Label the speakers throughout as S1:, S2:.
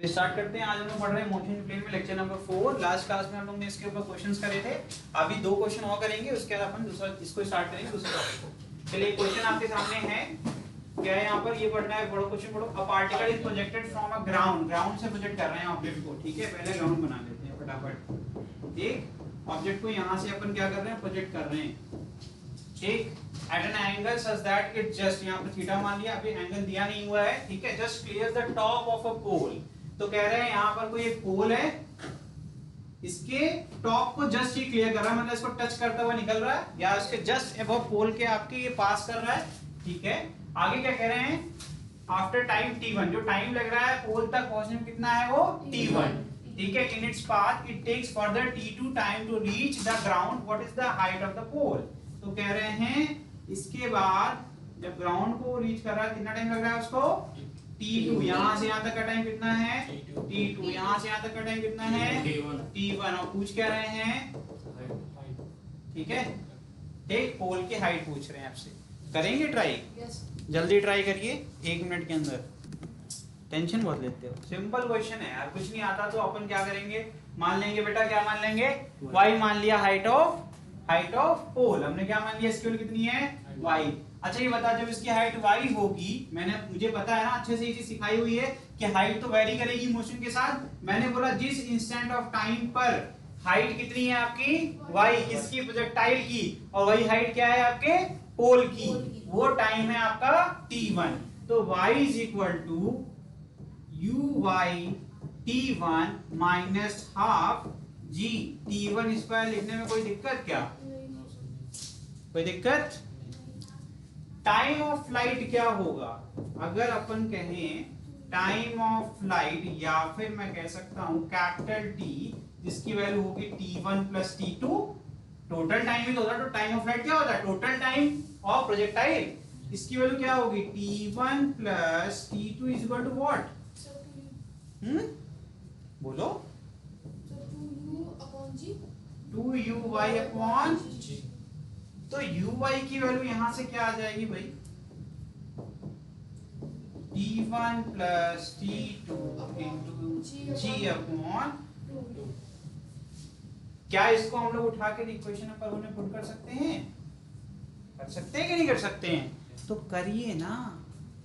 S1: Start करते हैं। आज हम लोग पढ़ रहे हैं मोशन प्लेन में लेक्चर नंबर 4। लास्ट क्लास में हम लोग ने इसके ऊपर क्वेश्चंस करे थे। अभी 2 क्वेश्चन और करेंगे, उसके बाद अपन दूसरा इसको स्टार्ट करेंगे दूसरे टॉपिक को। चलिए क्वेश्चन आपके सामने है, क्या है यहाँ पर, ये पढ़ना है। बड़ा क्वेश्चन पढ़ो। A particle is projected from a ground, ground से प्रोजेक्ट कर रहे हैं ऑब्जेक्ट को। ठीक है, पहले ग्राउंड बना लेते हैं फटाफट। एक ऑब्जेक्ट को यहाँ से अपन क्या कर रहे हैं, प्रोजेक्ट कर रहे हैं। ठीक, at an angle such that it just, यहाँ पर थीटा मान लिया, अभी एंगल दिया नहीं हुआ है। ठीक है, just clear the top of a pole. तो कह रहे हैं यहाँ पर कोई एक पोल है, इसके टॉप को जस्ट ही क्लियर कर रहा है, मतलब इसको टच करता हुआ निकल रहा है, या उसके जस्ट अबव पोल के आपके ये पास कर रहा है। ठीक है, आगे क्या कह रहे हैं, आफ्टर टाइम t1, जो टाइम लग रहा है पोल तक पहुंचने में कितना है वो t1। ठीक है, in its path it takes further t2 time to reach the ground, what is the height of the pole. तो कह रहे हैं इसके बाद जब ग्राउंड को रीच कर रहा है कितना टाइम लग रहा है उसको, t2। यहां से यहां तक का टाइम कितना है t2, यहां से यहां तक का टाइम कितना है t1। और पूछ क्या रहे हैं, ठीक है, ठीक, पोल की हाइट पूछ रहे हैं आपसे। करेंगे ट्राई? जल्दी ट्राई करिए 1 मिनट के अंदर। टेंशन बहुत लेते हो, सिंपल क्वेश्चन है यार। कुछ नहीं आता तो अपन क्या करेंगे, मान लेंगे बेटा, क्या मान लेंगे, y मान लिया, हाइट ऑफ पोल हमने क्या मान लिया, इसकी वैल्यू कितनी है y। अच्छा ये बता, जब इसकी हाइट y होगी, मुझे पता है ना, अच्छे से ये चीज सिखाई हुई है कि हाइट तो वेरी करेगी मोशन के साथ। मैंने बोला जिस इंस्टेंट ऑफ टाइम पर हाइट कितनी है आपकी y, इसकी प्रोजेक्टाइल की, और वही हाइट क्या है आपके पोल की, वो टाइम है आपका t1। तो y is equal to uy t1 minus half g t1 square. लिखने में कोई दिक्कत क्या, कोई दिक्कत? टाइम ऑफ फ्लाइट क्या होगा, अगर अपन कहें टाइम ऑफ फ्लाइट, या फिर मैं कह सकता हूं कैपिटल T, जिसकी वैल्यू होगी t1 plus t2। Total time ही तो होता है, तो टाइम ऑफ फ्लाइट क्या होता है, टोटल टाइम ऑफ प्रोजेक्टाइल। इसकी वैल्यू क्या होगी t1 plus t2 is equal to what, बोलो, 2uy अपॉन g। तो uy की वैल्यू यहां से क्या आ जाएगी भाई, t1 plus t2 into g upon. क्या इसको हम लोग उठा के इक्वेशन पर उन्हें पुट कर सकते हैं, कर सकते हैं कि नहीं कर सकते हैं? तो करिए ना,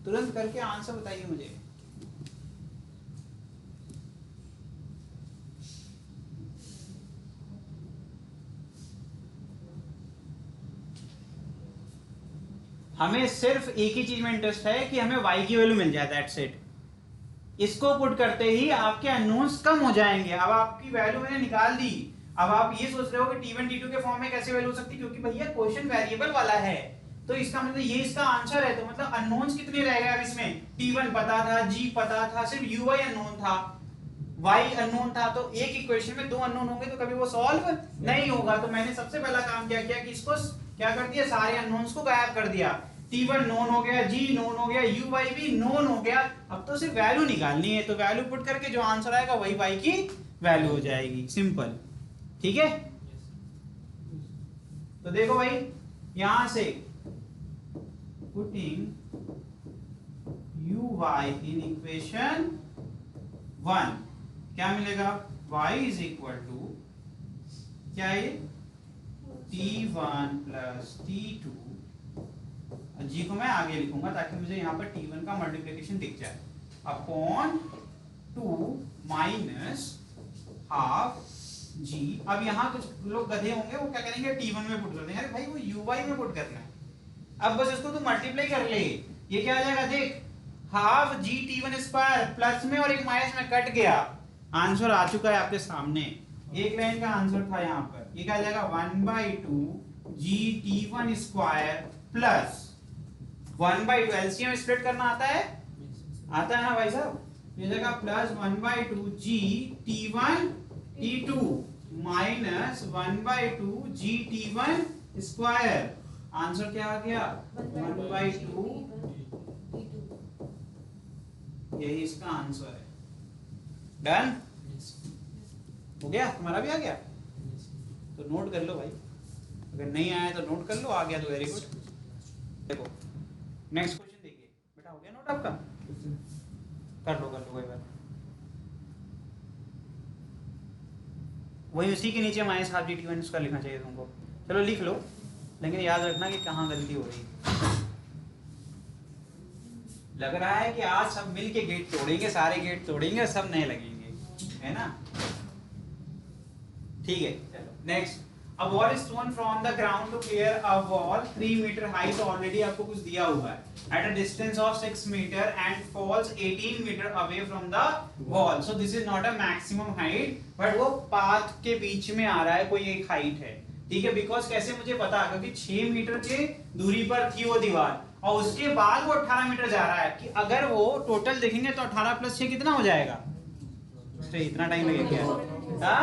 S1: तुरंत करके आंसर बताइए मुझे। हमें सिर्फ एक ही चीज में इंटरेस्ट है कि हमें y की वैल्यू मिल जाए, दैट्स इट। इसको पुट करते ही आपके अननोन्स कम हो जाएंगे। अब आपकी वैल्यू मैंने निकाल दी, अब आप ये सोच रहे हो कि t1 t2 के फॉर्म में कैसे वैल्यू हो सकती है, क्योंकि भैया क्वेश्चन वेरिएबल वाला है, तो इसका मतलब ये इसका आंसर है। तो मतलब अननोन्स कितने रह गए अब इसमें, t1 पता था, g पता था, सिर्फ uy अननोन था, y अननोन था। तो एक इक्वेशन में 2 अननोन होंगे तो कभी वो सॉल्व नहीं होगा। तो मैंने सबसे पहला काम क्या किया कि इसको क्या कर दिया, सारे अननोन्स को गायब कर दिया। t1 नोन हो गया, g नोन हो गया, uy भी नोन हो गया। अब तो सिर्फ वैल्यू निकालनी है, तो वैल्यू पुट करके जो आंसर आएगा वही y की वैल्यू हो जाएगी, सिंपल। ठीक है, तो देखो भाई, यहां से पुटिंग uy इन इक्वेशन 1 क्या मिलेगा, y इज इक्वल टू क्या है, t1 प्लस t2, जी को मैं आगे लिखूंगा ताकि मुझे यहाँ पर t1 का मल्टीप्लिकेशन दिख जाए, अपॉन 2 माइनस हाफ g। अब यहाँ कुछ लोग गधे होंगे, वो क्या करेंगे, t1 में पुट कर देंगे। अरे भाई वो uy में पुट करना है, अब बस इसको तू मल्टीप्लाई कर ले, ये क्या आ जाएगा देख, half g t1 square, plus में और एक माइनस में कट गया, आंसर आ चुका है आपके सामने। एक लाइन का आंसर था यहाँ पर, ये क्या आ जाएगा 1/2 g t1 square plus 1/2, LCM split करना आता है, आता है ना भाई साहब, ये जगह plus 1/2 g t1 t2 minus 1/2 g t1 square. Answer क्या आ गया 1/2, यही इसका आंसर है। डन हो गया, तुम्हारा भी आ गया, तो नोट कर लो भाई, अगर नहीं आया तो नोट कर लो, आ गया तो वेरी गुड। देखो नेक्स्ट क्वेश्चन देखिए बेटा, हो गया नोट आपका, कर लो कोई बात। वही उसी के नीचे माइनस हाफ GT1 उसका लिखना चाहिए तुमको। चलो लिख लो, लेकिन याद रखना कि कहाँ गलती हो रही है। लग रहा है कि आज सब मिल के गेट तोड़ेंगे, सारे गेट तोड़ेंगे, सब नए लगेंगे, है ना? ठीक है, चलो next. A wall is thrown from the ground to clear a wall 3 meter high, तो ऑलरेडी आपको कुछ दिया हुआ है, at a distance of 6 meter and falls 18 meter away from the wall. So this is not a maximum height, but वो path के बीच में आ रहा है, कोई एक हाइट है, ठीक है? बिकॉज कैसे मुझे पता, क्योंकि 6 मीटर के दूरी पर थी वो दीवार और उसके बाद वो 18 मीटर जा रहा है, कि अगर वो टोटल देखेंगे तो 18 प्लस 6 कितना हो जाएगा? इतना टाइम लगेगा क्या?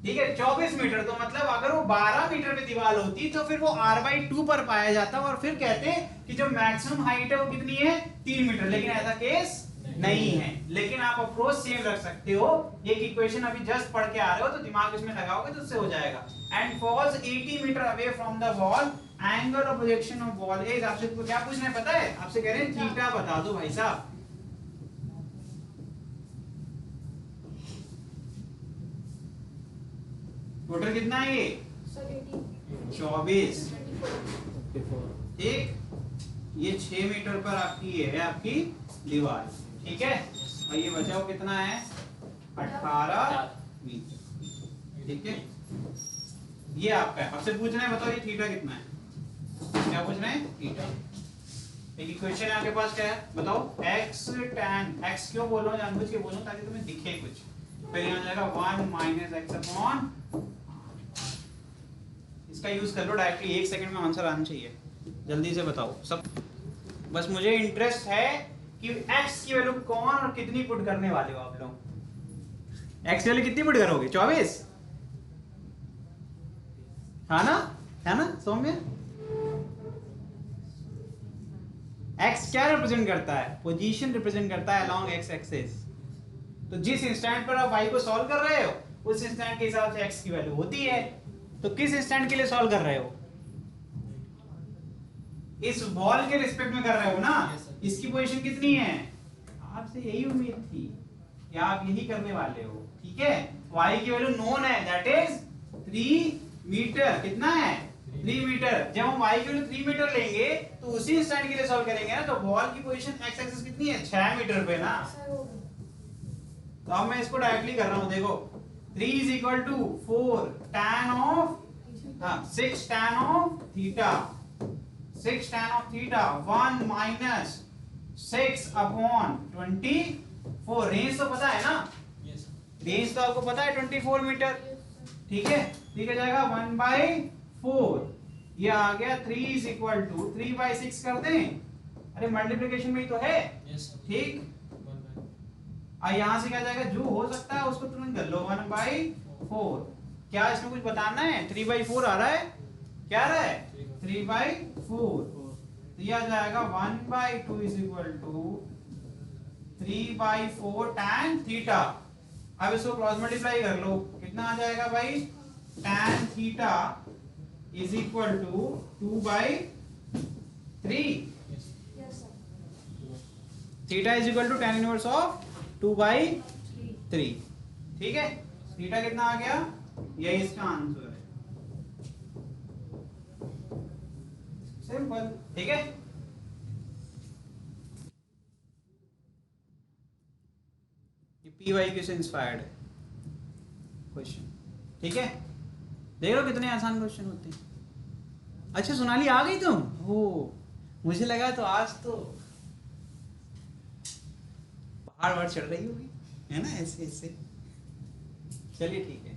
S1: ठीक है, 24 मीटर। तो मतलब अगर वो 12 मीटर पे दीवार होती तो फिर वो r/2 पर पाया जाता और फिर कहते कि जो मैक्सिमम हाइट है वो कितनी है? 3 मीटर। लेकिन ऐसा केस नहीं है, लेकिन आप अप्रोच सेम रख सकते हो। एक इक्वेशन अभी जस्ट पढ़ के आ रहे हो तो दिमाग इसमें लगाओगे तो उससे हो जाएगा। And falls 80 metre away from the wall, angle of projection of wall is, आपसे क्या पूछना है पता है? आपसे कह रहे हैं थीटा बता दो भाई साहब। टोटल कितना है ये? 24। ठीक, ये 6 मीटर पर आपकी ये है आपकी दीवार, ठीक है? और ये बचाओ कितना है? 18 मीटर, ठीक है? ये आपका है। आपसे पूछ रहे हैं बताओ ये थीटा कितना है? क्या पूछ रहे हैं? थीटा। एक इक्वेशन है आपके पास, क्या है बताओ? x tan, x क्यों बोल रहा हूँ? जानबूझ के बोल रहा हूँ ताकि तुम्हें दिखे कुछ। फिर यहाँ जाएगा 1 माइनस एक्स अपॉन, इसका यूज कर लो डायरेक्टली, 1 सेकंड में आंसर आना चाहिए। जल्दी से बताओ सब, बस मुझे इंटरेस्ट है कि x की वैल्यू कौन और कितनी पुट करने वाले हो आप लोग। x की वैल्यू कितनी पुट करोगे? 24, है ना? है ना सौम्य? x क्या रिप्रेजेंट करता है? पोजीशन रिप्रेजेंट करता है अलोंग x एक्सिस। तो जिस इंस्टेंट पर आप y को सॉल्व कर रहे हो उस इंस्टेंट के हिसाब से x की वैल्यू होती है। तो किस इंस्टेंट के लिए सॉल्व कर रहे हो? इस वॉल के रिस्पेक्ट में कर रहे हो ना? इसकी पोजीशन कितनी है? आपसे यही उम्मीद थी कि आप यही करने वाले हो, ठीक है? y की वैल्यू नोन है, दैट इज 3 मीटर। कितना है? 3 मीटर। जब हम y की वैल्यू 3 मीटर लेंगे तो उसी इंस्टेंट के लिए सॉल्व करेंगे ना, तो वॉल की पोजीशन x एक्सिस कितनी है? 6 मीटर पे ना। तो अब मैं इसको डायरेक्टली कर रहा हूं, देखो 3 is equal to 4 tan of 6 tan of theta, 6 tan of theta 1 minus 6 upon 24। Range तो पता है ना? रेंज तो आपको पता है 24 मीटर, ठीक है? ठीक है, जाएगा 1/4। ये आ गया 3 is equal to 3/6 कर दें। अरे मल्टीप्लिकेशन में ही तो है, ठीक? यहाँ से क्या जाएगा? जो हो सकता है उसको तुरंत कर लो, 1/4। क्या इसमें कुछ बताना है? 3/4 आ रहा है, क्या आ रहा है? 3/4। तो यह आ जाएगा 1/2 is equal to 3/4 tan theta. अब इसको क्रॉस मल्टीप्लाई कर लो, कितना आ जाएगा भाई? tan theta is equal to 2/3। Theta is equal to tan inverse of 2/3, ठीक है? थीटा कितना आ गया? यही इसका आंसर है, सिंपल, ठीक है? ये PYQ से इंस्पायर्ड है क्वेश्चन, ठीक है? देख लो कितने आसान क्वेश्चन होते हैं। अच्छा सोनाली आ गई तुम? हो, मुझे लगा तो आज तो पहाड़ चढ़ रही होगी, है ना? ऐसे ऐसे। चलिए ठीक है,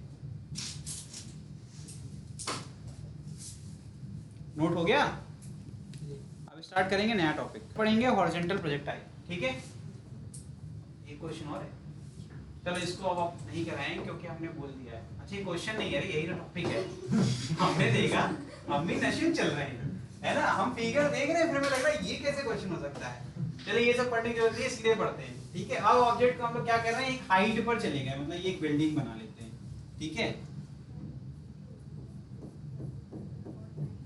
S1: नोट हो गया? अब स्टार्ट करेंगे नया टॉपिक, पढ़ेंगे हॉरिजॉन्टल प्रोजेक्टाइल, ठीक है? एक क्वेश्चन और है, चलो इसको अब आप नहीं कराएंगे क्योंकि हमने बोल दिया है। अच्छा ये क्वेश्चन नहीं है, यही टॉपिक है। हमने देखा, हम भी नशे चल रहे हैं, है ना? हम फिगर देख रहे हैं, फिर हमें लग रहा है ये कैसे क्वेश्चन हो सकता है। चलिए ये सब पढ़ने की जरूरत नहीं है, सीधे पढ़ते हैं, ठीक है? अब ऑब्जेक्ट को हम लोग क्या कर रहे हैं? एक हाइट पर चले गए, मतलब ये एक बिल्डिंग बना लेते हैं, ठीक है?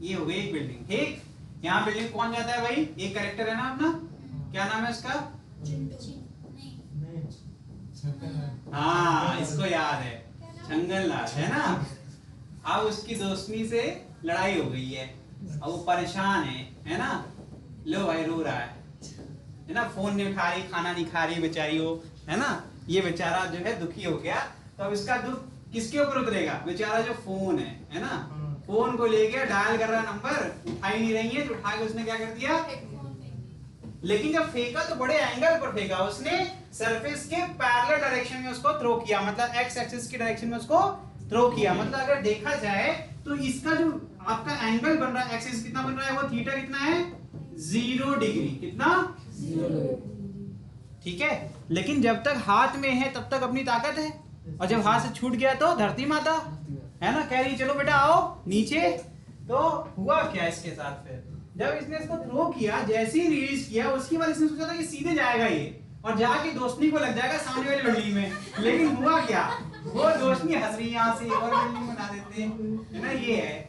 S1: ये हो गई एक बिल्डिंग, ठीक? यहाँ बिल्डिंग कौन जाता है भाई? एक कैरेक्टर है ना अपना, क्या नाम है उसका? हाँ, इसको याद है, छंगनलाल, है ना। अब उसकी दोस्ती से लड़ाई हो गई है, अब वो परेशान है ना। लो भाई रो रहा है ना, फोन नहीं उठा रही, खाना नहीं खा रही बेचारी वो, है ना। ये बेचारा जो है दुखी हो गया। तो अब इसका दुख किसके ऊपर उतरेगा? बेचारा जो फोन है ना, फोन को लेके डायल कर रहा नंबर, उठा ही नहीं रही है, तो उठा के उसने क्या कर दिया, लेकिन जब फेंका तो बड़े एंगल पर फेंका उसने, सरफेस के पैरेलल डायरेक्शन में उसको थ्रो किया, मतलब एक्स एक्सिस की डायरेक्शन में उसको थ्रो किया। मतलब अगर देखा जाए तो इसका जो आपका एंगल बन रहा है एक्सिस कितना बन रहा है, वो थीटा कितना है, 0 डिग्री, कितना, 0। ठीक है, लेकिन जब तक हाथ में है तब तक अपनी ताकत है, और जब हाथ से छूट गया तो धरती माता, है ना, कह रही चलो बेटा आओ नीचे। तो हुआ क्या इसके साथ, फिर जब इसने इसको थ्रो किया, जैसे ही रिलीज किया उसकी बाद इसने सोचा था कि सीधे जाएगा ये और जाके दोस्ती को लग जाएगा सामने वाली बिल्डिंग में। लेकिन हुआ क्या, वो दोस्ती हंस रही यहाँ से और बिल्डिंग बना देते हैं, है ना। ये है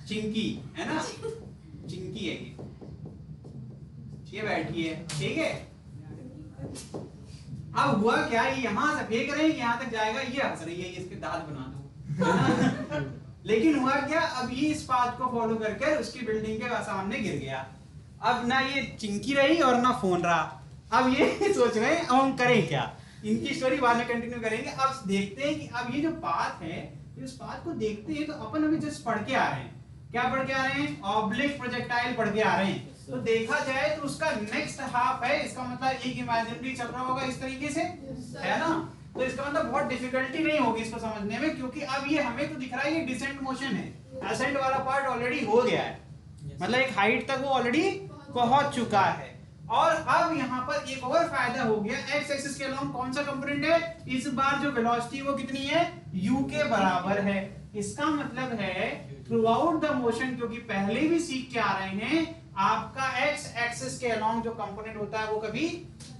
S1: चिंकी, है ना, चिंकी है ये बैठी है, ठीक है। अब हुआ क्या, ये यहाँ से फेंक रहे हैं, यहाँ तक जाएगा, ये हंस रही है, इसके दांत बना दो, है ना। लेकिन हुआ क्या, अब ये इस पाथ को फॉलो करके उसकी बिल्डिंग के सामने गिर गया। अब ना ये चिंकी रही और ना फोन रहा। अब ये सोच रहे हैं अब हम करें क्या, इनकी स्टोरी बाद में कंटिन्यू करेंगे। अब देखते हैं कि अब ये जो पाथ है, इस पाथ को देखते हैं तो अपन अभी जस्ट पढ़ के आ रहे हैं, क्या पढ़ के आ रहे हैं, ऑब्लिक प्रोजेक्टाइल पढ़ के आ रहे हैं। तो देखा जाए तो उसका नेक्स्ट हाफ है, इसका मतलब एक इमेजिनरी चल रहा होगा इस तरीके से, है ना। तो इसका मतलब बहुत डिफिकल्टी नहीं होगी इसको समझने में, क्योंकि अब ये हमें तो दिख रहा है ये डिसेंट मोशन है, असेंट वाला पार्ट ऑलरेडी हो गया है, मतलब एक हाइट तक वो ऑलरेडी पहुंच चुका है। और अब यहाँ पर एक और फायदा हो गया, एक्स एक्सिस के अलोंग कौन सा कंपोनेंट है, इस बार जो वेलोसिटी वो कितनी है, u के बराबर है। इसका मतलब है थ्रू आउट द मोशन, क्योंकि पहले भी सीख के आ रहे हैं, आपका एक्स एक्सिस के अलोंग जो कंपोनेंट होता है वो कभी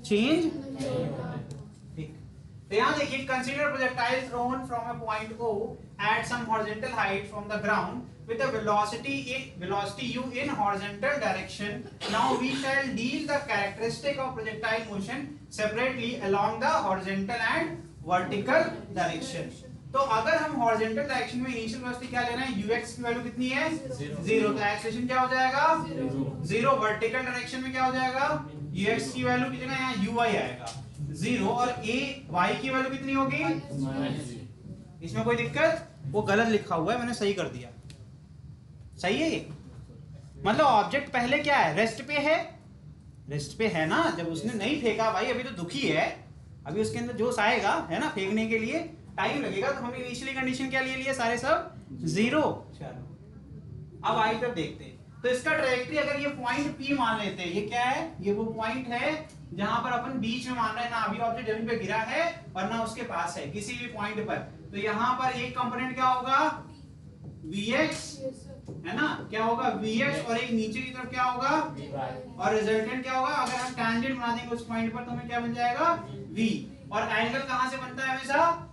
S1: चेंज नहीं होता। ठीक, तो यहाँ देखिए, consider projectile thrown from a point O at some horizontal height from the ground with a velocity u in horizontal direction. Now we shall deal the characteristic of projectile motion separately along the horizontal and vertical direction. तो अगर हम horizontal direction में initial velocity क्या लेना है, ux की value कितनी है, 0, तो एक्सेलरेशन क्या हो जाएगा, 0। वर्टिकल डायरेक्शन में क्या हो जाएगा, ux की वैल्यू कितनी है, यहाँ uy आएगा 0, और y की वैल्यू कितनी होगी, इसमें कोई दिक्कत, वो गलत लिखा हुआ है, मैंने सही कर दिया, सही है ये। मतलब ऑब्जेक्ट पहले क्या है, रेस्ट पे है, रेस्ट पे है ना, जब उसने नहीं फेंका भाई, अभी तो दुखी है, अभी उसके अंदर जोश आएगा, है ना, फेंकने के लिए टाइम लगेगा। तो हमने इनिशियली कंडीशन क्या ले लिए, सारे सब 0। चलो अब आई तक देखते हैं। तो इसका ट्रैजेक्टरी अगर ये पॉइंट P मान लेते हैं, ये क्या है, ये वो पॉइंट है जहां पर अपन बीच में मान रहे हैं ना, अभी ऑब्जेक्ट जमीन पे गिरा है और ना उसके पास है, किसी भी पॉइंट पर। तो यहाँ पर एक कंपोनेंट क्या होगा, Vx, है ना, क्या होगा Vx, और एक नीचे की तरफ क्या होगा, और रिजल्टेंट क्या होगा, अगर हम टैंजेंट बना देंगे उस पॉइंट पर तो हमें क्या बन जाएगा, V। और एंगल कहां से बनता है हमेशा,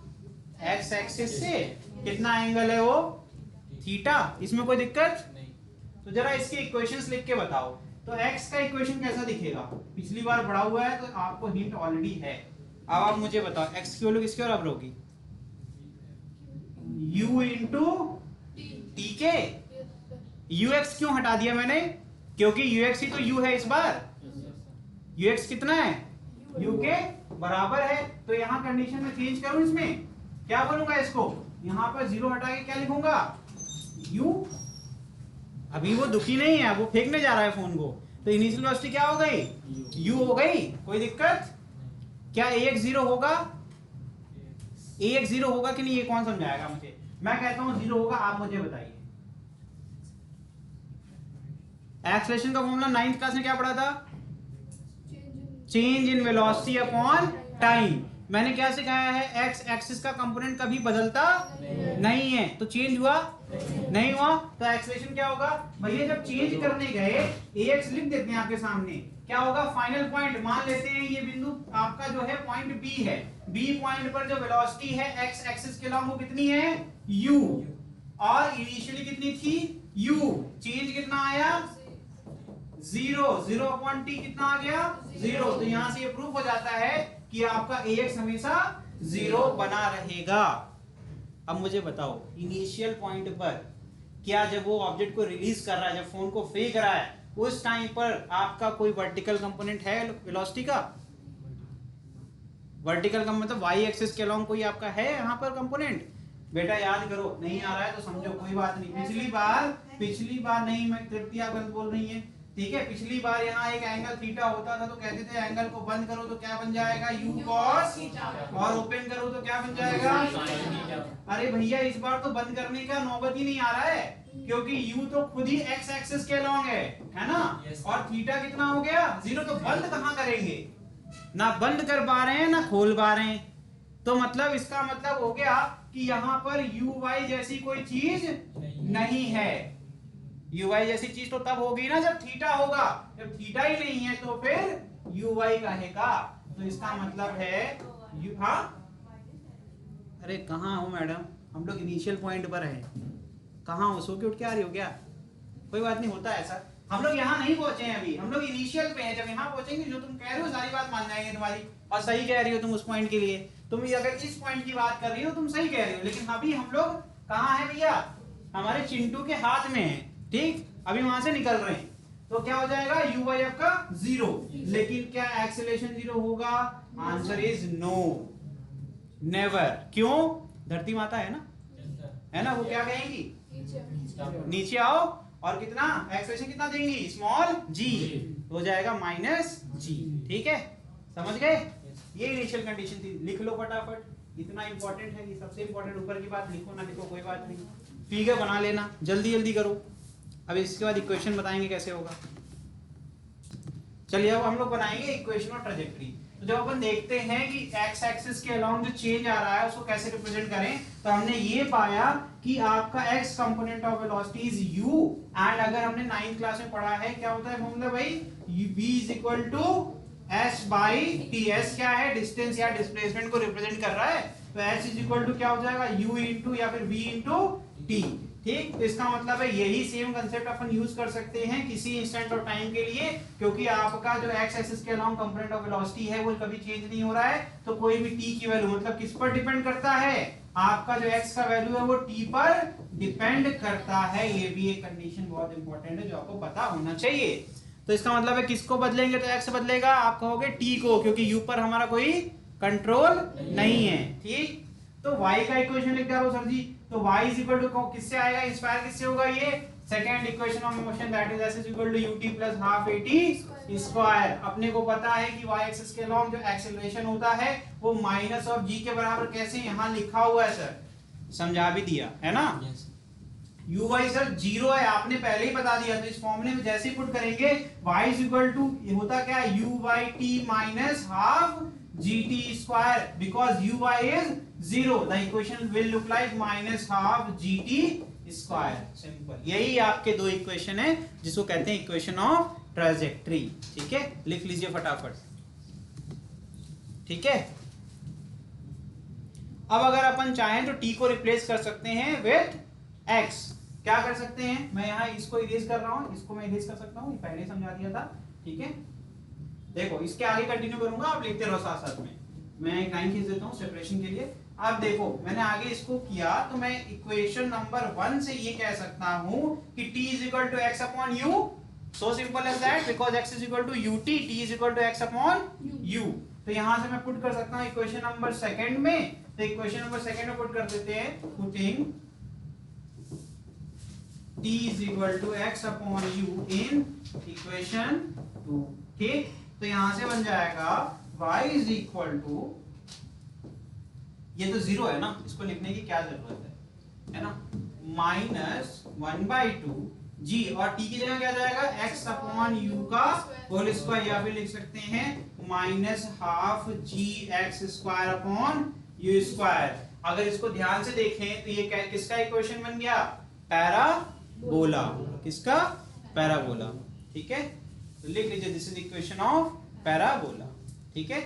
S1: एक्स एक्सिस से। कितना एंगल है वो, थीटा, इसमें कोई दिक्कत नहीं। तो जरा इसके इक्वेशंस लिख के बताओ। तो x का इक्वेशन कैसा दिखेगा, पिछली बार पढ़ा हुआ है तो आपको हिंट ऑलरेडी है। अब आप मुझे बताओ x की वैल्यू किसके बराबर होगी, u इंटू t के। ux क्यों हटा दिया मैंने, क्योंकि ux ही तो u है इस बार, ux कितना है, u के बराबर है। तो यहाँ कंडीशन में चेंज करूं, इसमें क्या बोलूंगा, इसको यहाँ पर 0 हटा के क्या लिखूंगा, u। अभी वो दुखी नहीं है, वो फेंकने जा रहा है फोन को, तो इनिशियल वेलोसिटी क्या हो गई, u हो गई, कोई दिक्कत। क्या ax 0 होगा, ax 0 होगा कि नहीं, ये कौन समझाएगा मुझे, मैं कहता हूं 0 होगा, आप मुझे बताइए। एक्सेलरेशन का फॉर्मूला 9th क्लास में क्या पढ़ा था, change in velocity upon time. मैंने क्या सिखाया है, एक्स एक्सिस का कंपोनेंट कभी बदलता नहीं है, तो चेंज हुआ नहीं हुआ, तो एक्सेलरेशन क्या होगा भैया, जब चेंज करने गए, ax लिख देते हैं आपके सामने, क्या होगा, फाइनल पॉइंट मान लेते हैं ये बिंदु आपका जो है पॉइंट B है, B पॉइंट पर जो वेलोसिटी है एक्स एक्सिस के अलोंग वो कितनी है, u, और इनिशियली कितनी थी, u, चेंज कितना आया, 0, 0 अपॉन t कितना आ गया, 0। तो यहां से ये प्रूफ हो जाता है कि आपका ax हमेशा जीरो बना रहेगा। अब मुझे बताओ इनिशियल पॉइंट पर क्या जब वो ऑब्जेक्ट को रिलीज कर रहा है, जब फोन को फेंक रहा है, उस टाइम पर आपका कोई वर्टिकल कंपोनेंट है वेलोसिटी का? वर्टिकल का मतलब वाई एक्सिस के अलोंग कोई आपका है यहाँ पर कंपोनेंट? बेटा याद करो, नहीं आ रहा है तो समझो कोई बात नहीं। पिछली बार नहीं, मैं तृप्ति आप गलत बोल रही है, ठीक है। पिछली बार यहाँ एक एंगल थीटा होता था तो कहते थे एंगल को बंद करो तो क्या बन जाएगा, यू कॉस, और ओपन करो तो क्या बन जाएगा। अरे भैया इस बार तो बंद करने का नौबत ही नहीं आ रहा है, क्योंकि यू तो खुद ही एक्स एक्सिस के अलोंग है ना, और थीटा कितना हो गया, जीरो। तो बंद कहाँ करेंगे, ना बंद कर पा रहे हैं ना खोल पा रहे हैं। तो मतलब इसका मतलब हो गया कि यहाँ पर यू वाई जैसी कोई चीज नहीं है। यू वाई जैसी चीज तो तब होगी ना जब थीटा होगा, जब थीटा ही नहीं है तो फिर यू वाई कहेगा। तो इसका मतलब है यू, हाँ अरे कहाँ हो मैडम, हम लोग इनिशियल पॉइंट पर है। कहाँ हो, सो के उठ के आ रही हो क्या? कोई बात नहीं, होता है ऐसा। हम लोग यहाँ नहीं पहुंचे हैं अभी, हम लोग इनिशियल पे हैं। जब यहाँ पहुंचेंगे जो तुम कह रहे हो सारी बात मान जाएंगे तुम्हारी, और सही कह रही हो तुम उस पॉइंट के लिए। तुम अगर इस पॉइंट की बात कर रही हो तुम सही कह रही हो, लेकिन अभी हम लोग कहाँ है भैया, हमारे चिंटू के हाथ में है, ठीक। अभी वहां से निकल रहे हैं तो क्या हो जाएगा, यू वाई आपका जीरो। लेकिन क्या एक्सेलरेशन जीरो होगा? Answer is no, never. क्यों? धरती माता है ना, है ना, वो क्या कहेंगी, नीचे आओ, और कितना एक्सेलरेशन कितना देंगी, स्मॉल जी, हो जाएगा माइनस जी। ठीक है, समझ गए? ये इनिशियल कंडीशन थी। लिख लो फटाफट, इतना इंपॉर्टेंट है, ये सबसे इंपॉर्टेंट। ऊपर की बात लिखो ना लिखो कोई बात नहीं, फिगर बना लेना, जल्दी जल्दी करो। अब इसके बाद इक्वेशन बताएंगे कैसे होगा। चलिए अब हम लोग बनाएंगे इक्वेशन और ट्रैजेक्टरी। तो जब अपन देखते हैं कि एक्स एक्सिस के अलोंग जो चेंज आ रहा है उसको कैसे रिप्रेजेंट करें, तो हमने ये पाया कि आपका x component of velocity is u, and अगर हमने 9th क्लास में पढ़ा है क्या होता है फॉर्मूला भाई, v is equal to s by t. s क्या है, डिस्टेंस या डिस्प्लेसमेंट को रिप्रेजेंट कर रहा है, तो s इज इक्वल टू क्या हो जाएगा, u इंटू या फिर v इंटू टी। ठीक, तो इसका मतलब है यही सेम कंसेप्ट अपन यूज कर सकते हैं किसी इंस्टेंट और टाइम के लिए, क्योंकि आपका जो एक्स एक्सिस के अलोंग कंपोनेंट ऑफ वेलोसिटी है वो कभी चेंज नहीं हो रहा है। तो कोई भी टी की वैल्यू, मतलब किस पर डिपेंड करता है, आपका जो एक्स का वैल्यू है वो टी पर डिपेंड करता है। ये भी एक कंडीशन बहुत इंपॉर्टेंट है जो आपको पता होना चाहिए। तो इसका मतलब है किसको बदलेंगे, तो एक्स बदलेगा, आप कहोगे टी को, क्योंकि यू पर हमारा कोई कंट्रोल नहीं है। ठीक, तो y का इक्वेशन लिख डालो सर जी। तो y इज इक्वल टू किससे आएगा, इंस्पायर किससे होगा, ये second equation of motion, that is s is equal to ut plus half at square. अपने को पता है कि y एक्सिस के अलोंग जो एक्सेलरेशन होता है वो माइनस ऑफ g के बराबर, कैसे यहाँ लिखा हुआ है सर, समझा भी दिया है ना। u y सर जीरो है, आपने पहले ही बता दिया। तो इस फॉर्मूले में जैसे ही पुट करेंगे y इज इक्वल टू होता क्या है, u by t minus half gt square, because uy is 0, the equation will look like minus half gt square. Simple, यही आपके दो इक्वेशन है जिसको कहते हैं इक्वेशन ऑफ ट्रैजेक्टरी। ठीक है, लिख लीजिए फटाफट। ठीक है, अब अगर अपन चाहें तो t को रिप्लेस कर सकते हैं विथ x। क्या कर सकते हैं, मैं यहाँ इसको इरेज कर रहा हूँ, इसको मैं इरेज कर सकता हूँ, पहले समझा दिया था। ठीक है, देखो इसके आगे कंटिन्यू करूंगा, आप लिखते रहो साथ साथ में। मैं एक लाइन खींच देता हूं सेपरेशन के लिए। आप देखो मैंने आगे इसको किया, तो मैं इक्वेशन नंबर 1 से ये कह सकता हूं कि t is equal to x upon u। So simple as that, because x is equal to ut, t is equal to x upon u। तो यहां से मैं पुट कर सकता हूं इक्वेशन नंबर सेकंड में। तो इक्वेशन नंबर सेकंड में पुट कर देते हैं, putting t is equal to x upon u in equation 2। ठीक, तो यहां से बन जाएगा y इज इक्वल टू, ये तो जीरो है ना, इसको लिखने की क्या जरूरत है ना, माइनस 1/2 g, और t की जगह क्या जाएगा, x अपॉन u का होल स्क्वायर, या फिर लिख सकते हैं minus half g x square upon u square. अगर इसको ध्यान से देखें तो ये किसका इक्वेशन बन गया, पैराबोला। किसका, पैराबोला। ठीक है, तो लिख लीजिए this is equation of parabola. ठीक है,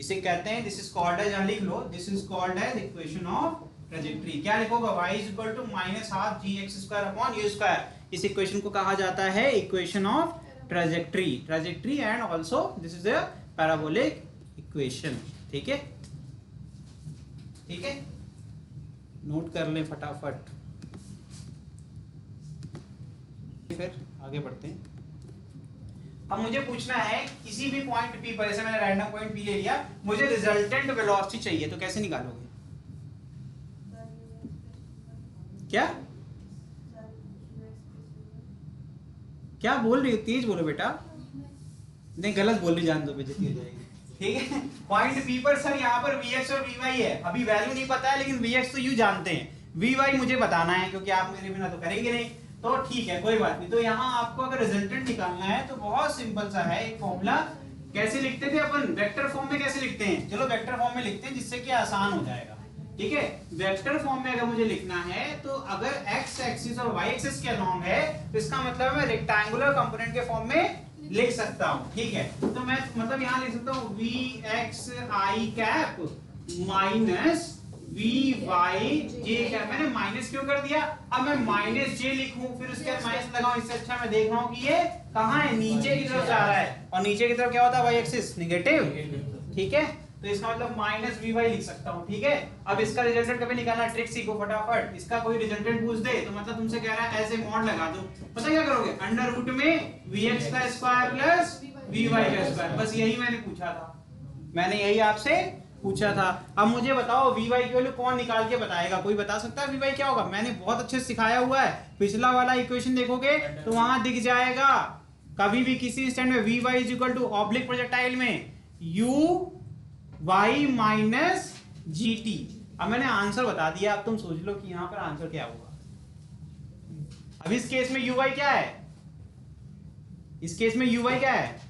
S1: इसे कहते हैं, दिस इज कॉल्ड एज, लिख लो, this is called as equation of trajectory. क्या लिखोगे, y is equal to minus half g x square upon u square. इस इक्वेशन को कहा जाता है equation of trajectory. Trajectory and also this is a parabolic equation. ठीक है, ठीक है, नोट कर लें फटाफट, फिर आगे बढ़ते हैं। अब मुझे पूछना है किसी भी पॉइंट P पर, जैसे मैंने रैंडम पॉइंट P ले लिया, मुझे रिजल्टेंट वेलोसिटी चाहिए, तो कैसे निकालोगे? क्या क्या बोल रही हो? तेज बोलो बेटा, नहीं गलत बोल रही, जान दो, बेइज्जती हो जाएगी। ठीक है, पॉइंट P पर सर यहाँ पर Vx और Vy है, अभी वैल्यू नहीं पता है, लेकिन Vx तो यू जानते हैं, Vy मुझे बताना है, क्योंकि आप मेरे बिना तो करेंगे नहीं, तो ठीक है कोई बात नहीं। तो यहाँ आपको अगर रिजल्टेंट निकालना है तो बहुत सिंपल सा है एक फॉर्मूला। कैसे लिखते थे अपन? वेक्टर फॉर्म में कैसे लिखते हैं? चलो वेक्टर फॉर्म में लिखते हैं, जिससे कि आसान हो जाएगा। ठीक है, वेक्टर फॉर्म में अगर मुझे लिखना है तो अगर x एक्सिस और y एक्सिस के अलोंग है तो इसका मतलब मैं रेक्टेंगुलर कंपोनेंट के फॉर्म में लिख सकता हूं। ठीक है, तो मैं मतलब यहां लिख सकता हूं vxi cap minus vy j cap. मैंने माइनस क्यों कर दिया? अब मैं माइनस j लिखूं फिर उसके बाद माइनस लगाऊं, इससे अच्छा मैं देख रहा हूं कि ये कहां है, नीचे की तरफ जा रहा है, और नीचे की तरफ क्या होता है? y axis negative. ठीक है, तो इसका मतलब माइनस vy लिख सकता हूं। ठीक है, अब इसका रिजल्टेंट कभी निकालना, ट्रिक सीखो फटाफट। इसका कोई रिजल्टेंट पूछ दे तो मतलब तुमसे कह रहा है ऐसे मॉड लगा दो, पता क्या करोगे? अंडर रूट में vx का स्क्वायर प्लस vy का स्क्वायर, बस यही मैंने पूछा था, मैंने यही आपसे पूछा था। अब मुझे बताओ vy की वैल्यू कौन निकाल के बताएगा? कोई बता सकता है vy क्या होगा? मैंने बहुत अच्छे से सिखाया हुआ है, पिछला वाला इक्वेशन देखोगे तो वहां दिख जाएगा। कभी भी किसी इंस्टेंट में vy is equal to oblique projectile में u y minus G T. अब मैंने आंसर बता दिया, अब तुम सोच लो कि यहां पर आंसर क्या होगा। अब इस केस में u y क्या है? इस केस में u y क्या है?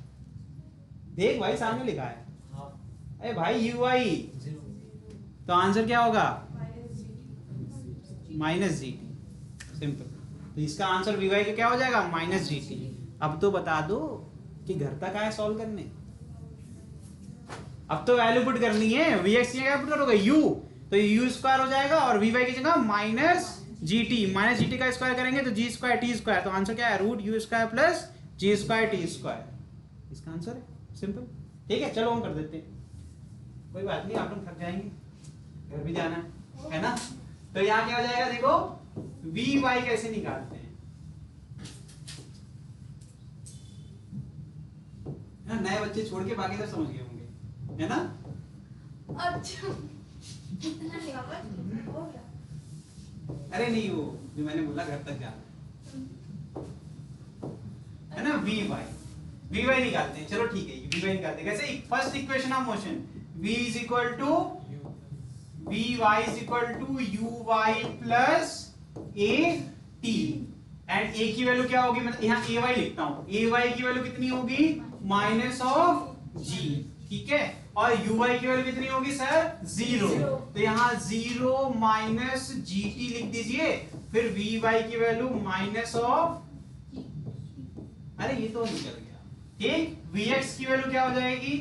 S1: देख भाई सामने लिखा है, अरे भाई u y, तो आंसर क्या होगा? Minus G T, simple. तो इसका आंसर vy का क्या हो जाएगा? Minus G T. अब तो बता दो कि घर तक आए सॉल्व करने, अब तो वैल्यू पुट करनी है। vx की जगह पुट करोगे u, तो u स्क्वायर हो जाएगा, और vy की जगह माइनस gt, माइनस gt का स्क्वायर करेंगे तो g स्क्वायर t स्क्वायर, तो आंसर क्या है? Root u square plus g square t square, इसका आंसर है, सिंपल। ठीक है, चलो हम कर देते हैं, कोई बात नहीं, आप लोग थक जाएंगे, घर भी जाना है ना। तो यहाँ क्या हो जाएगा? देखो vy कैसे निकालते हैं, नए बच्चे छोड़ के बाकी सब समझ गए होंगे, है ना?
S2: अच्छा
S1: अरे नहीं, वो जो मैंने बोला घर तक जाना है ना। vy निकालते हैं, चलो ठीक है, vy निकालते हैं कैसे? First equation of motion, v is equal to vy is equal to uy plus a t, and a की वैल्यू क्या होगी? मतलब यहाँ ay लिखता हूँ, ay की वैल्यू कितनी होगी? Minus of g। ठीक है, और uy की वैल्यू कितनी होगी सर? 0। तो यहाँ 0 माइनस gt लिख दीजिए, फिर vy की वैल्यू माइनस ऑफ, अरे ये तो निकल गया। ठीक, vx की वैल्यू क्या हो जाएगी?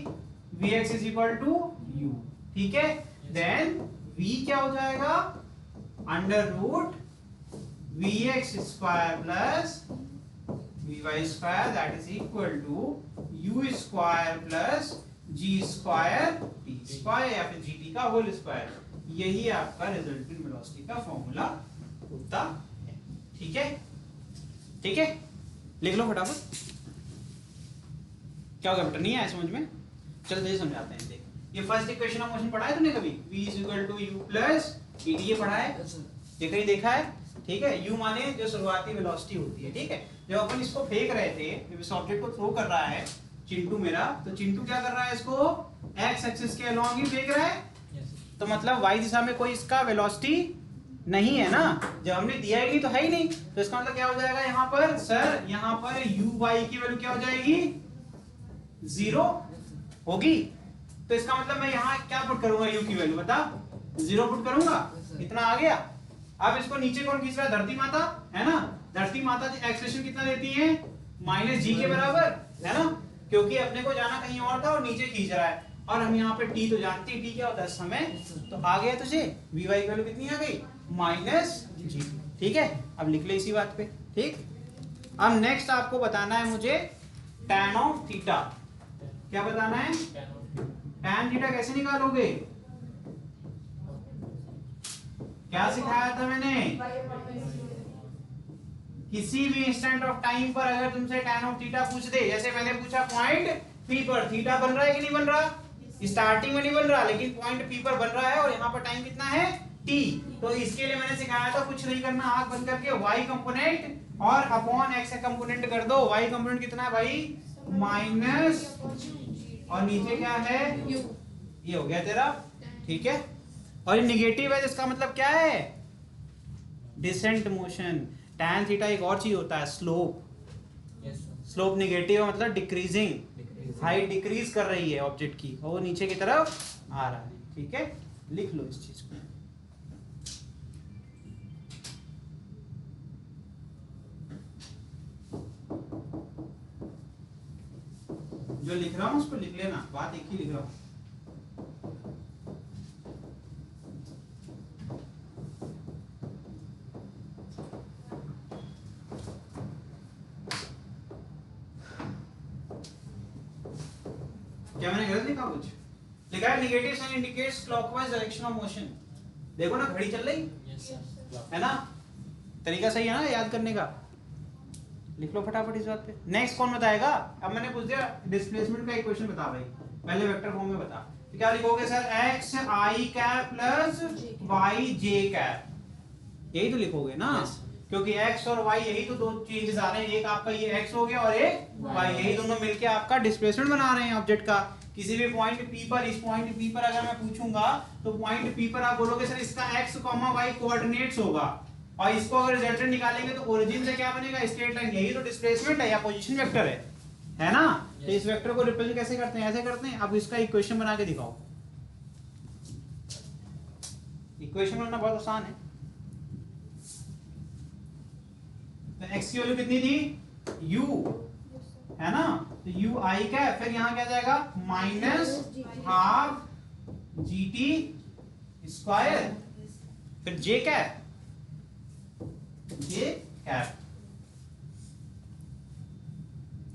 S1: vx is equal to u। ठीक है, देन v क्या हो जाएगा? Under root vx square plus vy square, that is equal to u square plus g square t square, या फिर gt का होल स्क्वायर। यही आपका रिजल्टेंट वेलोसिटी का फॉर्मूला होता है। ठीक है, ठीक है, लिख लो फटाफट। क्या होगा बेटा? नहीं आया समझ में? चलो ये समझाते हैं। देख, ये फर्स्ट इक्वेशन ऑफ मोशन पढ़ा है तूने कभी? v is equal to u plus et, ये पढ़ा है? ये कहीं देखा है? ठीक है, u माने जो शुरुआती वेलोसिटी होती है। ठीक है, जब अपन इसको फेंक रहे थे, जब इस ऑब्जेक्ट को थ्रो कर रहा है चिंटू मेरा, तो चिंटू क्या कर रहा है? इसको x एक्सिस के अलोंग ही फेंक रहा है, तो मतलब y दिशा में कोई इसका वेलोसिटी नहीं है ना, जब हमने दिया ही नहीं तो है ही नहीं, तो इसका मतलब क्या हो जाएगा यहाँ पर? सर यहाँ पर uy की वैल्यू क्या हो जाएगी? 0 होगी। तो इसका मतलब मैं यहाँ क्या पुट करूंगा? u की वैल्यू बता, 0 पुट करूंगा, इतना आ गया। अब इसको नीचे कौन खींच रहा है? धरती माता है ना। धरती माता एक्सप्रेशन कितना देती है? माइनस जी के बराबर, है ना, क्योंकि अपने को जाना कहीं और था और नीचे खींच रहा है, और हम यहाँ पे t तो जानते हैं, t क्या होता है? समय। तो आ गया तुझे vy की वैल्यू कितनी आ गई? माइनस जी। ठीक है, अब लिख ले इसी बात पे। ठीक, अब नेक्स्ट आपको बताना है मुझे tan ऑफ थीटा। क्या बताना है? tan थीटा कैसे निकालोगे? क्या सिखाया था मैंने? किसी भी इंस्टेंट ऑफ टाइम पर अगर तुमसे tan ऑफ थीटा पूछ दे, जैसे मैंने पूछा पॉइंट P पर थीटा बन रहा है कि नहीं बन रहा? स्टार्टिंग में नहीं बन रहा, लेकिन पॉइंट P पर बन रहा है और यहाँ पर टाइम कितना है? T। तो इसके लिए मैंने सिखाया था कुछ नहीं करना, आंख बंद करके y कंपोनेंट और अपॉन x कंपोनेंट कर दो। y कंपोनेंट कितना है भाई? माइनस, और नीचे क्या है? ये हो गया तेरा, ठीक है। और ये निगेटिव है, इसका मतलब क्या है? Decent motion. tan थीटा एक और चीज होता है, स्लोप। स्लोप नेगेटिव है मतलब डिक्रीजिंग, हाइट डिक्रीज कर रही है ऑब्जेक्ट की और वो नीचे की तरफ आ रहा है, ठीक है। लिख लो इस चीज को। जो लिख रहा हूं उसको लिख लेना, बात एक ही लिख रहा हूं। क्या मैंने गलत लिखा? कुछ लिखा है negative sign indicates clockwise direction of motion. देखो ना घड़ी चल रही है ना, तरीका सही है ना याद करने का। लिख लो फटाफट इस बात पे। नेक्स्ट कौन बताएगा? अब मैंने पूछ दिया डिस्प्लेसमेंट का इक्वेशन बता भाई, पहले वेक्टर फॉर्म में बता। तो क्या लिखोगे sir? x i cap plus y j cap, यही तो लिखोगे ना? क्योंकि x और y यही तो दो चेंजेस आ रहे हैं, एक आपका ये x हो गया और एक y, यही दोनों मिलके आपका डिस्प्लेसमेंट बना रहे हैं ऑब्जेक्ट का। किसी भी पॉइंट P पर, इस पॉइंट P पर अगर मैं पूछूंगा तो पॉइंट P पर आप बोलोगे सर इसका x, y कोऑर्डिनेट्स होगा, और इसको अगर रिजल्टेंट निकालेंगे तो ओरिजिन से क्या बनेगा? Straight line. यही तो डिस्प्लेसमेंट है या पोजीशन वेक्टर है ना? तो इस वेक्टर को रिप्रेजेंट कैसे करते हैं? ऐसे करते हैं। अब इसका इक्वेशन बना के दिखाओ। इक्वेशन बनाना बहुत आसान है। तो x की वैल्यू कितनी थी? u, है ना? तो u i का, फिर यहां क्या जाएगा? माइनस हाफ gt स्क्वायर, फिर j कैप, ये कैप।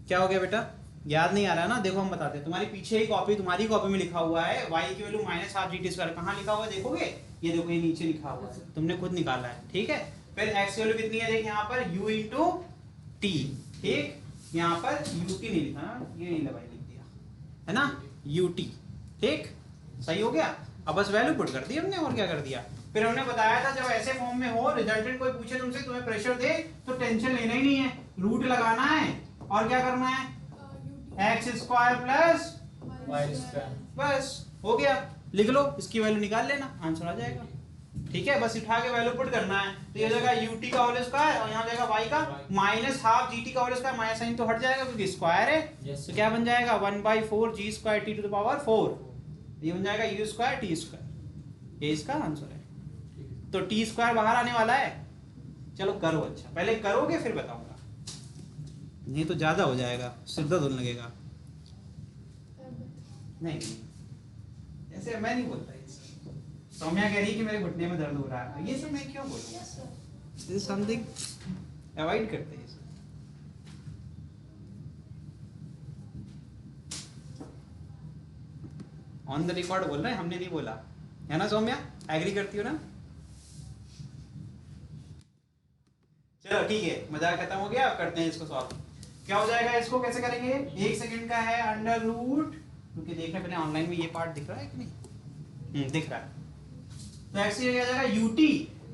S1: क्या हो गया बेटा? याद नहीं आ रहा ना? देखो हम बताते हैं। तुम्हारी पीछे ही कॉपी, तुम्हारी कॉपी में लिखा हुआ है y की value minus half gt square. कहाँ लिखा हुआ है देखोगे? ये देखो, ये नीचे लिखा हुआ है, तुमने खुद निकाला है, ठीक है। फिर x की वैल्यू कितनी है? देख यहाँ पर u इंटू टी, ठीक। यहाँ पर ut नहीं लिखा ना, ये नहीं भाई लिख दिया है ना, ut, ठीक। सही हो गया। अब बस वैल्यू पुट कर दी हमने, और क्या कर दिया। फिर हमने बताया था जब ऐसे फॉर्म में हो, रिजल्टेंट कोई पूछे तुमसे, तुम्हें प्रेशर दे, तो टेंशन लेना ही नहीं है, रूट लगाना है और क्या करना है? X square plus
S3: y square,
S1: बस हो गया। लिख लो, इसकी वैल्यू निकाल लेना, आंसर आ जाएगा, ठीक है। बस उठा के वैल्यू पुट करना है। तो ये जाएगा ut का होल स्क्वायर और यहाँ जाएगा y का माइनस हाफ gt का होल स्क्वायर। माइनस साइन तो हट जाएगा क्योंकि स्क्वायर है। तो क्या बन जाएगा? 1/4 g square t to the power 4। ये बन जाएगा u स्क्वायर t स्क्वायर। ये इसका आंसर है। तो टी स्क्वायर बाहर आने वाला है। चलो करो, अच्छा पहले करोगे फिर बताऊंगा, नहीं तो ज्यादा हो जाएगा, सिर दर्द होने लगेगा। नहीं ऐसे मैं नहीं बोलता। सौम्या कह रही है कि मेरे घुटने में दर्द हो रहा है, ये सब मैं क्यों बोलूंगा? दिस इज समथिंग अवॉइड करते हैं। ऑन द रिकॉर्ड बोल रहे हैं, हमने नहीं बोला, है ना सौम्या? एग्री करती हो ना? चलो ठीक है, मजाक खत्म हो गया। अब करते हैं इसको सॉल्व। क्या हो जाएगा? इसको कैसे करेंगे? 1 सेकंड का है अंडर रूट, क्योंकि देखना पहले ऑनलाइन में ये पार्ट दिख रहा है कि नहीं? दिख रहा है। तो x की जगह जाएगा ut,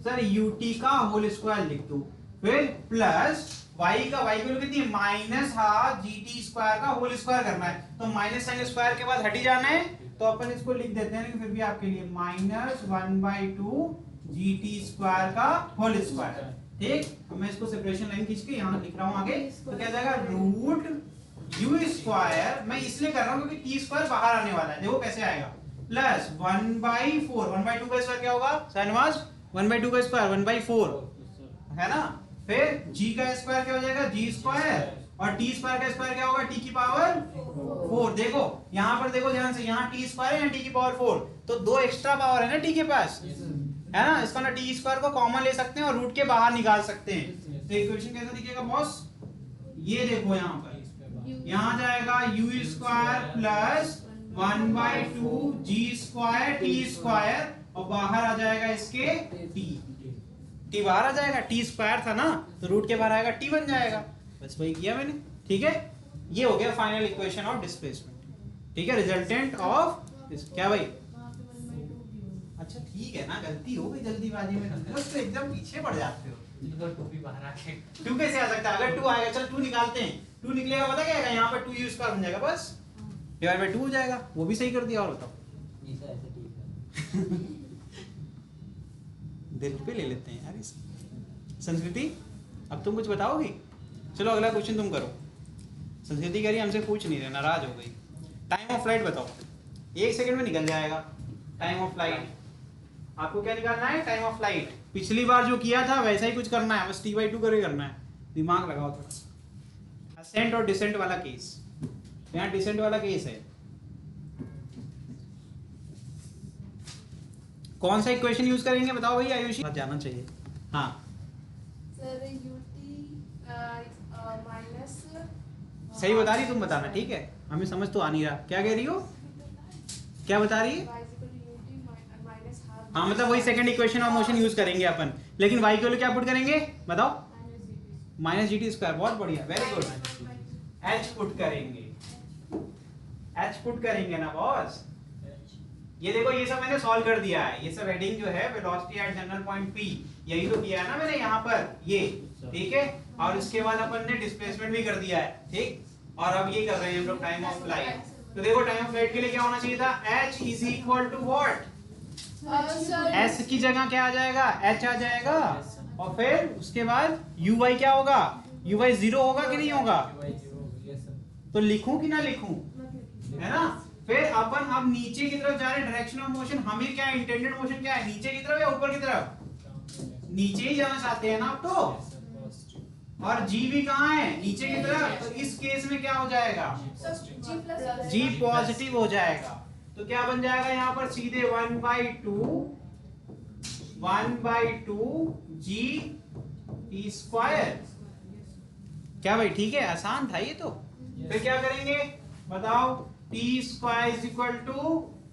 S1: सर ut का होल स्क्वायर लिख दो, फिर प्लस y का, y की वैल्यू कितनी है? माइनस हाफ gt स्क्वायर का होल स्क्वायर करना है। तो माइनस साइन स्क्वायर के बाद हटी जाना है, तो अपन इसको लिख देते हैं, लेकिन फिर भी आपके लिए माइनस 1/2 gt स्क्वायर का होल स्क्वायर, ठीक। मैं इसको सेपरेशन लाइन खींच के यहाँ लिख रहा हूँ आगे। तो क्या जाएगा? रूट u स्क्वायर, मैं इसलिए कर रहा हूँ क्योंकि t स्क्वायर बाहर आने वाला है। देखो कैसे आएगा, प्लस 1/4, 1/2 का स्क्वायर क्या होगा शाहनवाज? 1/2 का स्क्वायर 1/4 है ना। फिर g का स्क्वायर क्या हो जाएगा? g स्क्वायर, और t स्क्वायर का स्क्वायर क्या होगा? t की पावर 4। देखो यहाँ पर, देखो ध्यान से, यहाँ t स्क्वायर है, यहाँ t की पावर 4, तो 2 एक्स्ट्रा पावर है ना t के पास, है ना। इसका ना t स्क्वायर को कॉमन ले सकते हैं और रूट के बाहर निकाल सकते हैं। तो इक्वेशन कैसा दिखेगा बॉस? ये देखो यहाँ पर यहाँ जाएगा u square plus 1/2 g square t square और बाहर आ जाएगा इसके t बाहर आ जाएगा, t स्क्वायर था ना तो रूट के बाहर आएगा t बन जाएगा। बस वही किया मैंने, ठीक है। ये हो गया फाइनल इक्वेशन ऑफ डिस्प्लेसमेंट, ठीक है, रिजल्टेंट ऑफ क्या भाई। अच्छा ठीक है ना, गलती हो गई जल्दीबाजी में, तो एकदम पीछे पड़ जाते हो। टू बाहर आ गया, टू कैसे आ सकता है? अगर टू आएगा, चल टू निकालते हैं, टू निकलेगा पता क्या आएगा यहाँ पर, 2u स्क्वायर बन जाएगा बस, डिवाइड बाय 2 हो जाएगा। वो भी सही कर दिया। और बताओ दिल पे ले लेते हैं यार इस संस्कृति। अब तुम कुछ बताओगी? चलो अगला क्वेश्चन तुम करो। संस्कृति कह रही हमसे पूछ नहीं रहे, नाराज हो गई। टाइम ऑफ फ्लाइट बताओ, 1 सेकंड में निकल जाएगा। टाइम ऑफ फ्लाइट आपको क्या निकालना है? Time of flight. पिछली बार जो किया था वैसा ही कुछ करना है, बस t/2 करके करना है। दिमाग लगाओ थोड़ा। असेंट और डिसेंट वाला केस, यहाँ डिसेंट वाला केस है। कौन सा इक्वेशन यूज करेंगे बताओ भाई आयुषी? जाना चाहिए। हाँ
S2: सर माइनस
S1: सही बता रही, तुम बताना, ठीक है। हमें समझ तो आ नहीं रहा क्या कह रही हो, क्या बता रही है? हाँ मतलब वही second equation of motion use करेंगे अपन, लेकिन y के लिए क्या पुट करेंगे बताओ? Minus G T square. बहुत बढ़िया, वेरी गुड। h पुट करेंगे, h पुट करेंगे ना बॉस। ये देखो ये सब मैंने सॉल्व कर दिया है। ये सब हेडिंग जो है velocity at general point p, यही तो किया है ना मैंने यहाँ पर ये, ठीक है। और इसके बाद अपन ने डिस्प्लेसमेंट भी कर दिया है, ठीक। और अब ये कर रहे हैं हम लोग टाइम ऑफ फ्लाइट। तो देखो टाइम ऑफ फ्लाइट के लिए क्या होना चाहिए था? h is equal to what? s की जगह क्या आ जाएगा? h आ जाएगा। और फिर उसके बाद uy क्या होगा? uy 0 होगा कि नहीं होगा? तो लिखूं कि ना लिखूं, है ना। फिर अपन अब नीचे की तरफ जा रहे हैं, डायरेक्शन ऑफ मोशन। हमें क्या है, इंटेंडेड मोशन क्या है, नीचे की तरफ या ऊपर की तरफ? नीचे ही जाना चाहते हैं ना आप तो। और g भी कहाँ है? नीचे की तरफ। तो इस केस में क्या हो जाएगा? g पॉजिटिव हो जाएगा। तो क्या बन जाएगा यहाँ पर? सीधे 1/2 g t स्क्वायर। क्या भाई ठीक है, आसान था ये तो। फिर क्या करेंगे बताओ? t square is equal to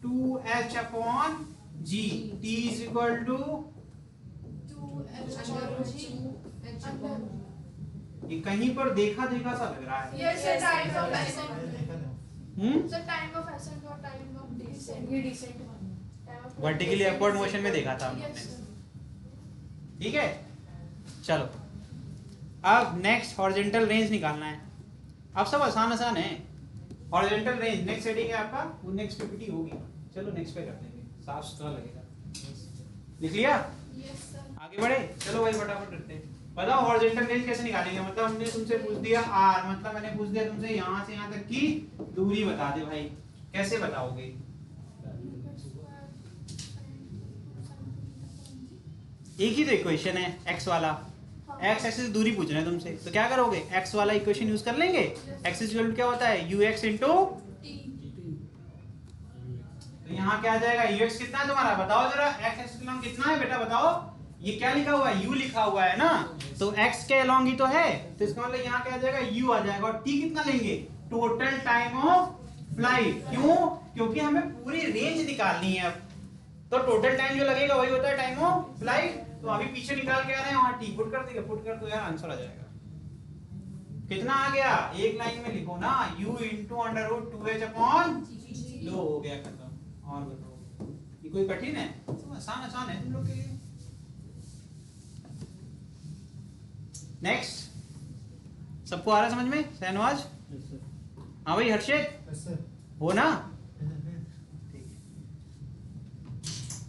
S1: 2h upon g, t is equal to ये कहीं पर देखा देखा सा लग रहा है।
S2: Yes sir, time of ascent
S1: sir,
S2: time of ascent और टाइम ऑफ डिसेंट, ये डिसेंट
S1: वर्टिकली अपवर्ड मोशन में देखा था हमने, ठीक है। चलो अब नेक्स्ट हॉरिजॉन्टल रेंज निकालना है। अब सब आसान आसान है। हॉरिजॉन्टल रेंज नेक्स्ट हेडिंग है आपका, वो नेक्स्ट पीपीटी होगी। चलो नेक्स्ट पे कर देंगे, साफ सुथरा लगेगा। लिख लिया?
S2: Yes sir.
S1: आगे बढ़े, चलो भाई फटाफट करते हैं। बताओ हॉरिजॉन्टल रेंज कैसे निकालेंगे? मतलब हमने तुमसे पूछ दिया r, मतलब मैंने पूछ दिया तुमसे यहाँ से यहाँ तक की दूरी बता दे भाई, कैसे बताओगे? एक ही तो इक्वेशन है x वाला, x एक्सिस दूरी पूछ रहे हैं तुमसे, तो क्या करोगे? x वाला इक्वेशन यूज कर लेंगे। x इक्वल टू क्या होता है? ux into t। तो यहाँ क्या आ जाएगा? ux कितना है तुम्हारा बताओ जरा। x एक्सिस के लॉन्ग कितना है बेटा बताओ? ये क्या लिखा हुआ है? u लिखा हुआ है ना, तो x के लॉन्ग ही तो है, तो इसका मतलब यहाँ क्या आ जाएगा? u आ जाएगा। और t कितना लेंगे? Total time of flight. क्यों? क्योंकि हमें पूरी रेंज निकालनी है अब, तो टोटल टाइम जो लगेगा वही होता है टाइम ऑफ फ्लाइट। तो अभी पीछे निकाल के आ रहे हैं, वहां टी पुट कर देंगे, पुट कर दो यार, आंसर आ जाएगा। कितना आ गया? एक लाइन में लिखो ना, u into under root 2h upon लो, हो गया खत्म। और बताओ ये कोई कठिन है? तो आसान आसान है तुम लोग के लिए। नेक्स्ट सबको आ रहा है समझ में? शहनवाज? हाँ भाई हर्षित हो ना?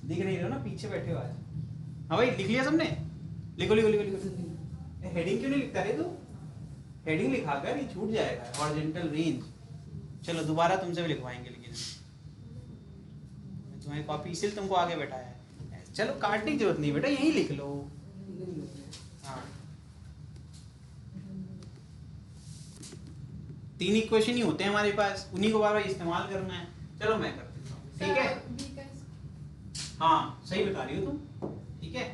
S1: दिख नहीं रहे ना, पीछे बैठे हो आज। हाँ भाई लिख लिया सबने? लिखो लिखो लिखो लिखो। हेडिंग क्यों नहीं लिखता रे तू? हेडिंग लिखा कर, ये छूट जाएगा। Horizontal range. चलो दोबारा तुमसे भी लिखवाएंगे, लेकिन तुम्हारी कॉपी इसलिए तुमको आगे बैठाया है। चलो काटने की जरूरत नहीं बेटा, यही लिख लो। हाँ 3 इक्वेशन ही होते हैं हमारे पास, उन्हीं को बार बार इस्तेमाल करना है। चलो मैं कर देता हूँ, ठीक है। हाँ सही बता रही हो तुम, ठीक है।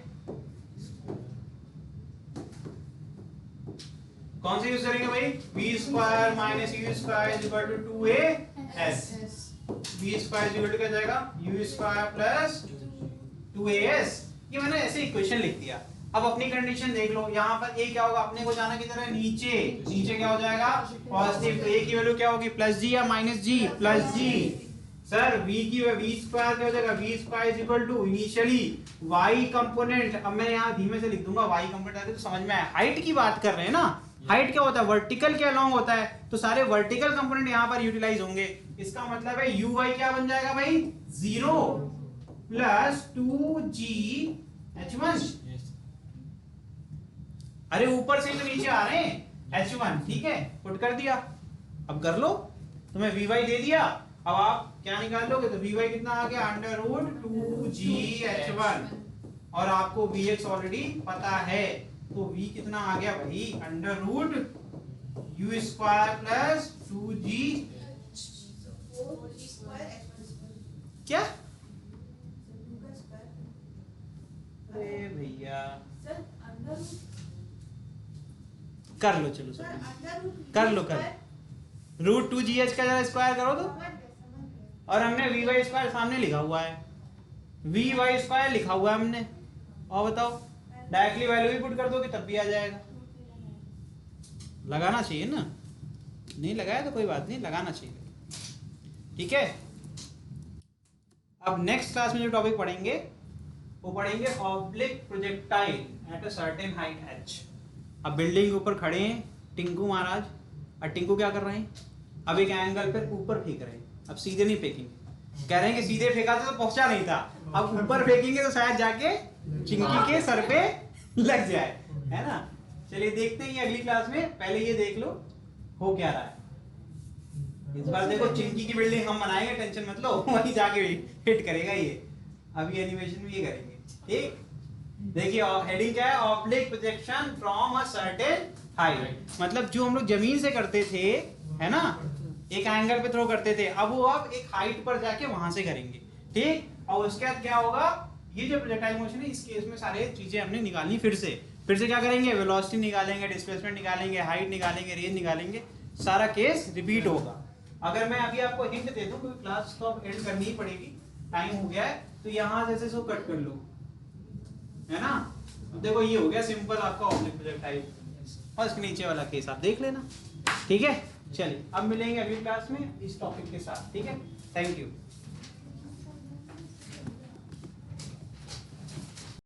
S1: कौन सा यूज करेंगे भाई? v square minus u square is equal to 2as। v square is equal to क्या जाएगा? u square plus 2as। ये मैंने ऐसे इक्वेशन लिख दिया। अब अपनी कंडीशन देख लो, यहाँ पर a क्या होगा? अपने को जाना किधर है? नीचे। नीचे क्या हो जाएगा? पॉजिटिव। तो a की वैल्यू क्या होगी? प्लस जी या minus g? Plus g. Sir v की v स्क्वायर क्या हो जाएगा? v square is equal to initially y component. अब मैं यहाँ धीमे से लिख दूंगा y कंपोनेंट आते तो समझ में आए। हाइट की बात कर रहे हैं ना, हाइट क्या होता है? वर्टिकल के अलोंग होता है, तो सारे वर्टिकल कंपोनेंट यहाँ पर यूटिलाइज होंगे। इसका मतलब है uy क्या बन जाएगा भाई? 0 प्लस 2gh1। अरे ऊपर से तो नीचे आ रहे हैं h1, ठीक है, पुट कर दिया। अब कर लो, तुम्हें vy दे दिया। अब आप क्या निकाल लोगे? तो vy कितना आ गया? Under root 2gh1। और आपको vx ऑलरेडी पता है, तो v कितना आ गया भाई? Under root u square plus 2g क्या? अरे भैया कर लो, चलो कर लो, कर रूट 2gh का जरा स्क्वायर करो तो। और हमने vy स्क्वायर सामने लिखा हुआ है, vy स्क्वायर लिखा हुआ है हमने। और बताओ, डायरेक्टली वैल्यू भी पुट कर दोगे तब भी आ जाएगा। लगाना चाहिए ना, नहीं लगाया तो कोई बात नहीं, लगाना चाहिए, ठीक है। अब नेक्स्ट क्लास में जो टॉपिक पढ़ेंगे वो पढ़ेंगे oblique projectile at a certain height h। अब बिल्डिंग के ऊपर खड़े हैं टिंकू महाराज, और टिंकू क्या कर रहे हैं? अब एक एंगल पर ऊपर फेंक रहे हैं। अब सीधे नहीं फेंकेंगे, कह रहे हैं कि सीधे फेंका तो पहुंचा नहीं था, अब ऊपर फेंकेंगे तो शायद जाके चिंकी के सर पे लग जाए, है ना। चलिए देखते हैं अगली क्लास में, पहले ये देख लो हो क्या रहा है। इस बार देखो चिंकी की बिल्डिंग हम बनाएंगे, टेंशन मत लो, वहीं जाके हिट करेगा ये। अभी एनिमेशन में ये करेंगे, ठीक। देखिए हेडिंग क्या है? Oblique projection from a certain height. मतलब जो हम लोग जमीन से करते थे, है ना, एक एंगल पे थ्रो करते थे, अब वो आप एक हाइट पर जाके वहां से करेंगे, ठीक। और उसके बाद क्या होगा? ये जो प्रोजेक्टाइल मोशन है, इस केस में सारे चीजें हमने निकालनी फिर से क्या करेंगे? वेलोसिटी निकालेंगे, डिस्प्लेसमेंट निकालेंगे, हाइट निकालेंगे, रेंज निकालेंगे, सारा केस रिपीट होगा। अगर मैं अभी आपको हिंट दे दूं, क्योंकि क्लास तो अब एंड करनी ही पड़ेगी, टाइम हो गया है, तो यहां जैसे सो कट कर लो, है ना। अब देखो ये हो गया सिंपल आपका ऑब्लिक प्रोजेक्टाइल। और इसके नीचे वाला केस आप देख लेना, ठीक है। चलिए अब मिलेंगे अगली क्लास में इस टॉपिक के साथ, ठीक है। Thank you.